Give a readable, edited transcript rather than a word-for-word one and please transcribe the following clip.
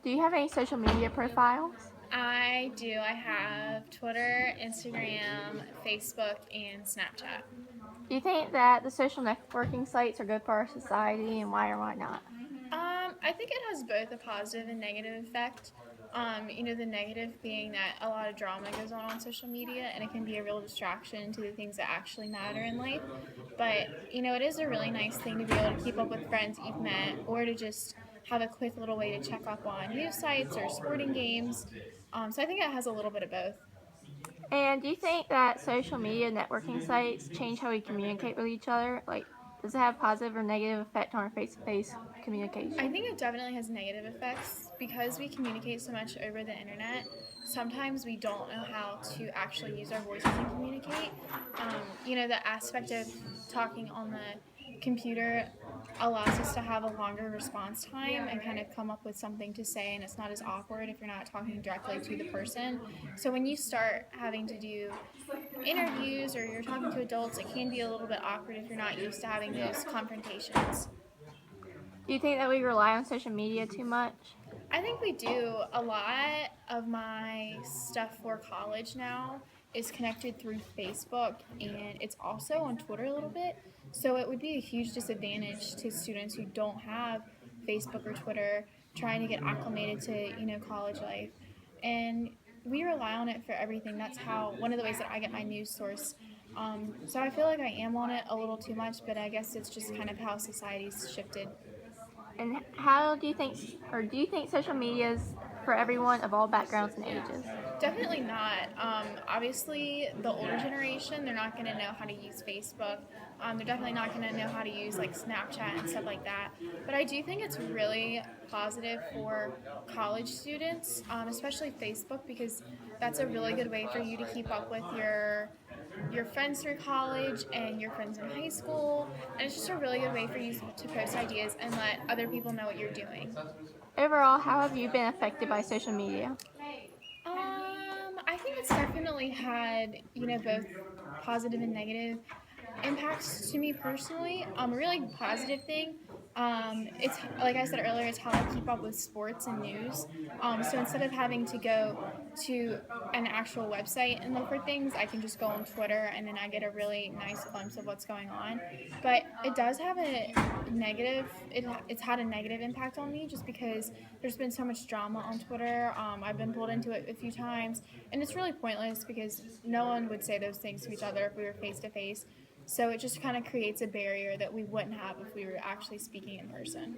Do you have any social media profiles? I do. I have Twitter, Instagram, Facebook, and Snapchat. Do you think that the social networking sites are good for our society, and why or why not? I think it has both a positive and negative effect. The negative being that a lot of drama goes on social media and it can be a real distraction to the things that actually matter in life. But, it is a really nice thing to be able to keep up with friends that you've met or to just have a quick little way to check up on news sites or sporting games. So I think it has a little bit of both. And do you think that social media networking sites change how we communicate with each other? Like, does it have positive or negative effect on our face-to-face communication? I think it definitely has negative effects because we communicate so much over the internet. Sometimes we don't know how to actually use our voices and communicate. The aspect of talking on the computer allows us to have a longer response time and kind of come up with something to say, and it's not as awkward if you're not talking directly to the person. So when you start having to do interviews or you're talking to adults, it can be a little bit awkward if you're not used to having those confrontations. Do you think that we rely on social media too much? I think we do. A lot of my stuff for college now is connected through Facebook and it's also on Twitter a little bit. So it would be a huge disadvantage to students who don't have Facebook or Twitter trying to get acclimated to, college life. And we rely on it for everything. That's how one of the ways that I get my news source. So I feel like I am on it a little too much, but I guess it's just kind of how society's shifted. And how do you think, or do you think social media is for everyone of all backgrounds and ages? Definitely not. Obviously, the older generation, they're not going to know how to use Facebook. They're definitely not going to know how to use like Snapchat and stuff like that. But I do think it's really positive for college students, especially Facebook, because that's a really good way for you to keep up with your friends through college and your friends in high school. And it's just a really good way for you to post ideas and let other people know what you're doing. Overall, how have you been affected by social media? I think it's definitely had, both positive and negative impacts to me personally. A really positive thing. It's like I said earlier, it's how I keep up with sports and news. So instead of having to go to an actual website and look for things, I can just go on Twitter and then I get a really nice glimpse of what's going on. But it does have a negative. It's had a negative impact on me just because there's been so much drama on Twitter. I've been pulled into it a few times, and it's really pointless because no one would say those things to each other if we were face to face. So it just kind of creates a barrier that we wouldn't have if we were actually speaking in person.